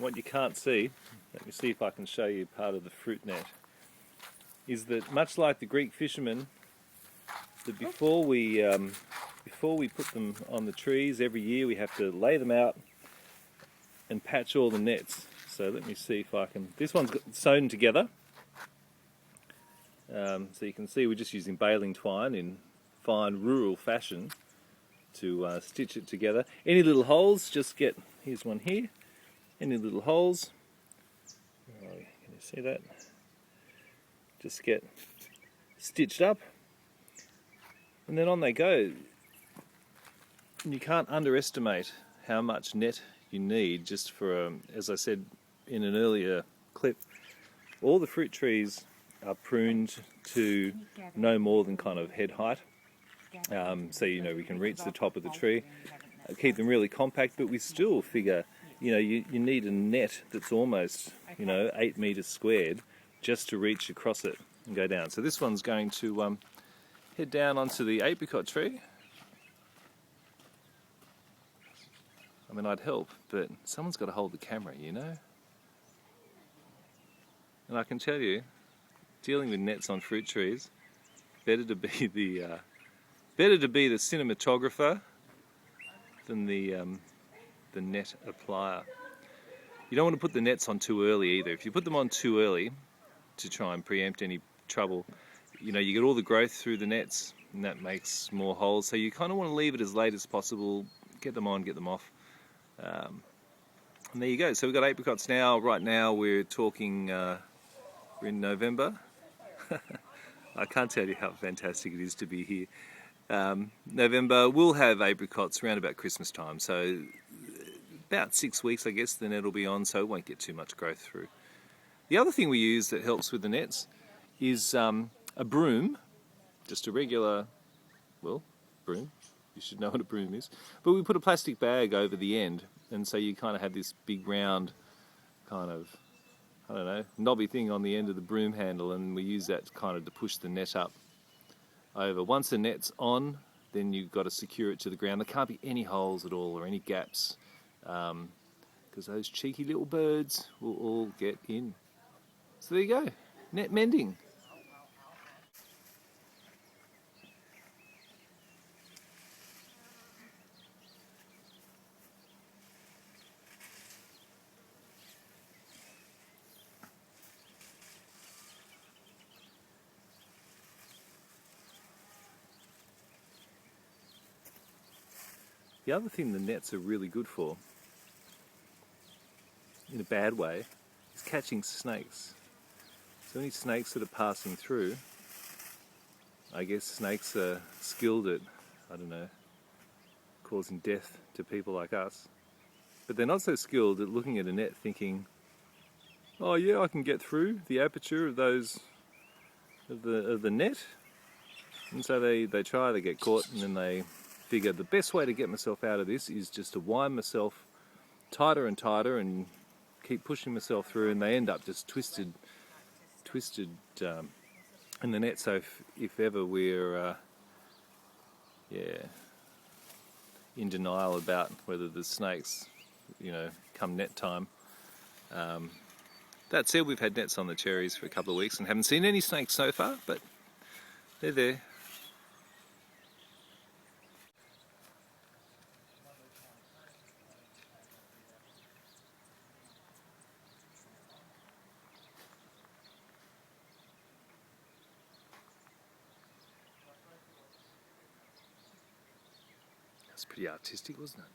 what you can't see, let me see if I can show you part of the fruit net, is that much like the Greek fishermen, that before we put them on the trees every year, we have to lay them out and patch all the nets. So let me see if I can. This one's sewn together, so you can see we're just using baling twine in fine rural fashion to stitch it together. Any little holes, just get, here's one here, any little holes, oh, can you see that? Just get stitched up, and then on they go. And you can't underestimate how much net you need just for, as I said in an earlier clip, all the fruit trees are pruned to no more than kind of head height. So we can reach the top of the tree, keep them really compact, but we still figure you need a net that's almost 8 meters squared just to reach across it and go down. So this one's going to head down onto the apricot tree. I mean, I'd help, but someone's got to hold the camera, And I can tell you, dealing with nets on fruit trees, better to be the cinematographer than the net applier. You don't want to put the nets on too early either. If you put them on too early to try and preempt any trouble, you get all the growth through the nets, and that makes more holes. So you kind of want to leave it as late as possible. Get them on, get them off. And there you go. So we've got apricots now. Right now we're talking, we're in November. I can't tell you how fantastic it is to be here. November, we'll have apricots around about Christmas time. So about 6 weeks, I guess, the net will be on, so it won't get too much growth through. The other thing we use that helps with the nets is a broom, just a regular, broom. You should know what a broom is. But we put a plastic bag over the end, and so you kind of have this big round kind of, knobby thing on the end of the broom handle, and we use that kind of to push the net up over. Once the net's on, then you've got to secure it to the ground. There can't be any holes at all or any gaps, because those cheeky little birds will all get in. So there you go, net mending. The other thing the nets are really good for, in a bad way, is catching snakes. So any snakes that are passing through, I guess snakes are skilled at, causing death to people like us. But they're not so skilled at looking at a net thinking, oh yeah, I can get through the aperture of the net. And so they try, they get caught, and then they figure the best way to get myself out of this is just to wind myself tighter and tighter and keep pushing myself through, and they end up just twisted in the net. So if ever we're in denial about whether the snakes come net time, that said, we've had nets on the cherries for a couple of weeks and haven't seen any snakes so far, but they're there. That's pretty artistic, wasn't it?